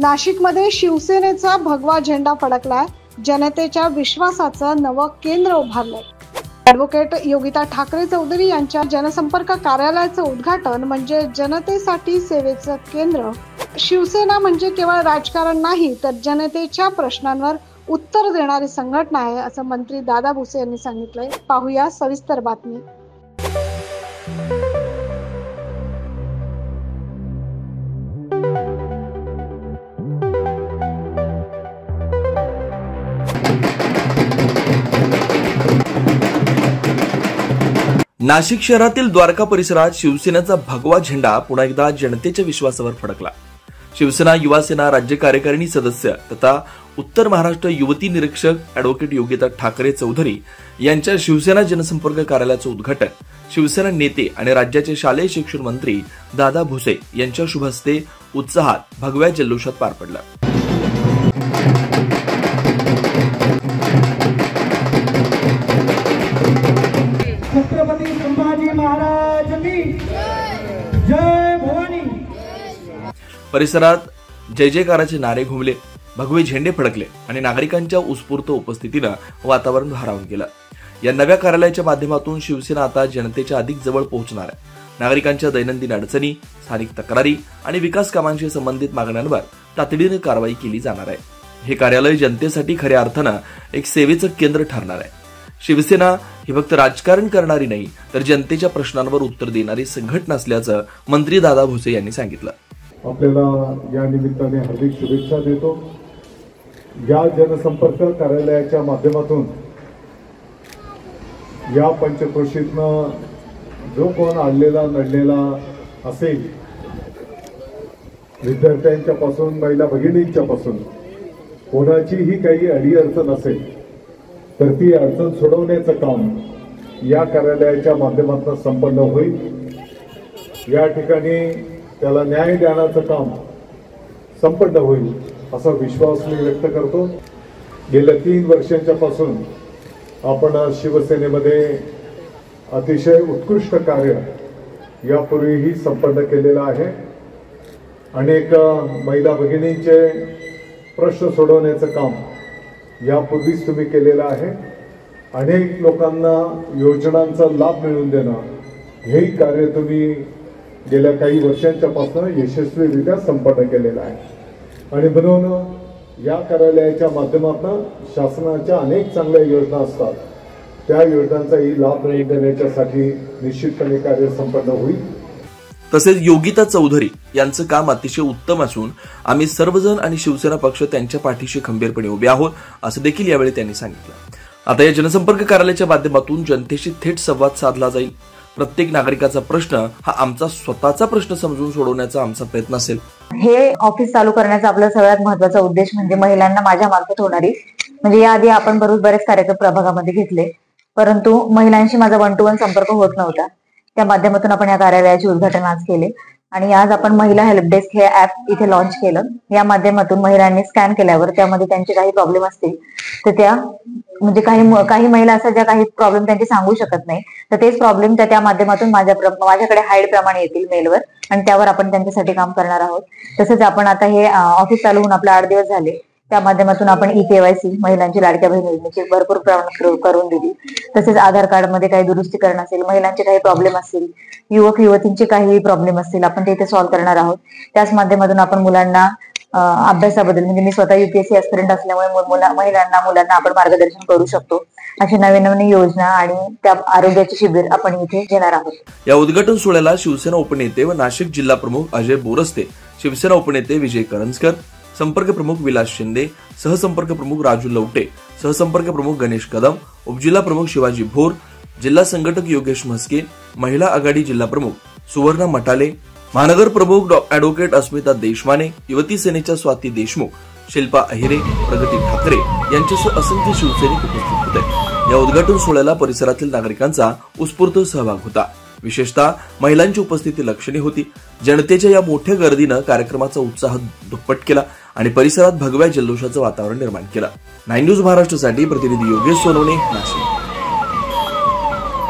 नाशिकमध्ये शिवसेनेचा भगवा झेंडा फडकलाय. जनतेच्या विश्वासाचं नवं केंद्र उभारलंय. ॲडव्होकेट योगिता ठाकरे चौधरी यांच्या जनसंपर्क कार्यालयाचं उद्घाटन म्हणजे जनतेसाठी सेवेचं केंद्र. शिवसेना म्हणजे केवळ राजकारण नाही तर जनतेच्या प्रश्नांवर उत्तर देणारी संघटना आहे, असं मंत्री दादा भुसे यांनी सांगितलंय. पाहूया सविस्तर बातमी. नाशिक शहरातील द्वारका परिसरात शिवसेनेचा भगवा झेंडा पुन्हा एकदा जनतेच्या विश्वासावर फडकला. शिवसेना युवा सेना राज्य कार्यकारिणी सदस्य तथा उत्तर महाराष्ट्र युवती निरीक्षक ॲडव्होकेट योगिता ठाकरे चौधरी यांच्या शिवसेना जनसंपर्क कार्यालयाचं उद्घाटन शिवसेना नेते आणि राज्याचे शालेय शिक्षण मंत्री दादा भुसे यांच्या शुभ हस्ते उत्साहात भगव्या जल्लोषात पार पडलं. छत्रपती संभाजी महाराज की जय भवानी. परिसरात जय जयकाराचे नारे घुमले, भगवे झेंडे फडकले आणि नागरिकांच्या उत्स्फूर्त उपस्थितीनं वातावरण भारावून गेलं. या नव्या कार्यालयाच्या माध्यमातून शिवसेना आता जनतेच्या अधिक जवळ पोहोचणार आहे. नागरिकांच्या दैनंदिन अडचणी, स्थानिक तक्रारी आणि विकास कामांशी संबंधित मागण्यांवर तातडीने कारवाई केली जाणार आहे. हे कार्यालय जनतेसाठी खऱ्या अर्थानं एक सेवेचं केंद्र ठरणार आहे. शिवसेना ही फक्त राजकारण करणारी नाही तर जनतेच्या प्रश्नांवर उत्तर देणारी संघटना असल्याचं मंत्री दादा भुसे यांनी सांगितलं. आपल्याला या निमित्ताने हार्दिक शुभेच्छा देतो. या जनसंपर्क कार्यालयाच्या माध्यमातून या पंचक्रोशीतनं जो कोण आणलेला नडलेला असेल, विद्यार्थ्यांच्या पासून महिला भगिनींच्या पासून कोणाचीही काही अडीअडचण असेल तर ती अडचण सोडवण्याचं काम या कार्यालयाच्या माध्यमातून संपन्न होईल. या ठिकाणी त्याला न्याय देण्याचं काम संपन्न होईल असा विश्वास मी व्यक्त करतो. गेल्या 3 वर्षांच्या पासून आपण शिवसेनेमध्ये अतिशय उत्कृष्ट कार्य यापूर्वीही संपन्न केलेलं आहे. अनेक महिला भगिनींचे प्रश्न सोडवण्याचं काम यापूर्वीच तुम्ही केलेलं आहे. अनेक लोकांना योजनांचा लाभ मिळवून देणं हेही कार्य तुम्ही गेल्या काही वर्षांच्या पासून यशस्वीरित्या संपन्न केलेलं आहे. आणि म्हणून या कार्यालयाच्या माध्यमातून शासनाच्या अनेक चांगल्या योजना असतात, त्या योजनांचाही लाभ मिळवून देण्यासाठी निश्चितपणे कार्य संपन्न होईल. तसेच योगिता चौधरी यांचं काम अतिशय उत्तम असून आम्ही सर्वजण आणि शिवसेना पक्ष त्यांच्या पाठीशी खंबीरपणे उभे आहोत, असं देखील यावेळी त्यांनी सांगितलं. आता या जनसंपर्क कार्यालयाच्या माध्यमातून जनतेशी थेट संवाद साधला जाईल. प्रत्येक नागरिकाचा प्रश्न हा आमचा स्वतःचा प्रश्न समजून सोडवण्याचा आमचा प्रयत्न असेल. हे ऑफिस चालू करण्याचा आपला सगळ्यात महत्त्वाचा उद्देश म्हणजे महिलांना माझ्या मार्फत होणारी, म्हणजे याआधी आपण बरेच कार्यक्रम प्रभागामध्ये घेतले, परंतु महिलांशी माझा 1 to 1 संपर्क होत नव्हता. त्या माध्यमातून आपण या कार्यालयाचे उद्घाटन आज केले आणि आज आपण महिला हेल्प डेस्क हे ऍप इथे लॉन्च केलं. या माध्यमातून महिलांनी स्कॅन केल्यावर त्यामध्ये त्यांचे काही प्रॉब्लेम असतील तर त्या म्हणजे काही महिला असतात ज्या काही प्रॉब्लेम त्यांचे सांगू शकत नाही, तर तेच प्रॉब्लेम त्या माध्यमातून माझ्याकडे हाईड प्रमाणे येतील मेलवर आणि त्यावर आपण त्यांच्यासाठी काम करणार आहोत. तसंच आपण आता हे ऑफिस चालू होऊन आपले 8 दिवस झाले, त्या माध्यमातून आपण eKYC महिलांची लाडक्या बहीण योजनेची भरपूर प्रमाणात करून दिली. तसेच आधार कार्ड मध्ये काही दुरुस्तीकरण असेल, महिलांचे काही प्रॉब्लेम असतील, युवक युवतींचे काही प्रॉब्लेम असतील, आपण ते इथे सॉल्व्ह करणार आहोत. त्याच माध्यमातून आपण मुलांना अभ्यासाबद्दल, म्हणजे मी स्वतः UPSC ऍस्पिरंट असल्यामुळे मुलांना आपण मार्गदर्शन करू शकतो. अशी नवीन योजना आणि त्या आरोग्याचे शिबिर आपण इथे घेणार आहोत. या उद्घाटन सोहळ्याला शिवसेना उपनेते व नाशिक जिल्हा प्रमुख अजय बोरस्ते, शिवसेना उपनेते विजय करंजकर, संपर्क प्रमुख विलास शिंदे, सहसंपर्क प्रमुख राजू लवटे, सहसंपर्क प्रमुख गणेश कदम, उपजिल्हा प्रमुख शिवाजी भोर, जिल्हा संघटक योगेश म्हस्के, महिला आघाडी जिल्हा प्रमुख सुवर्णा मटाले, महानगर प्रमुख ॲडव्होकेट अस्मिता देशमाने, युवती सेनेच्या स्वाती देशमुख, शिल्पा अहिरे, प्रगती ठाकरे यांच्यासह असंख्य शिवसैनिक उपस्थित होते. या उद्घाटन सोहळ्याला परिसरातील नागरिकांचा उत्स्फूर्त सहभाग होता. विशेषतः महिलांची उपस्थिती लक्षणीय होती. जनतेच्या या मोठ्या गर्दीनं कार्यक्रमाचा उत्साह दुप्पट केला आणि परिसरात भगव्या जल्लोषाचं वातावरण निर्माण केलं. 9 न्यूज महाराष्ट्रासाठी प्रतिनिधी योगेश सोनवणे, नाशिक.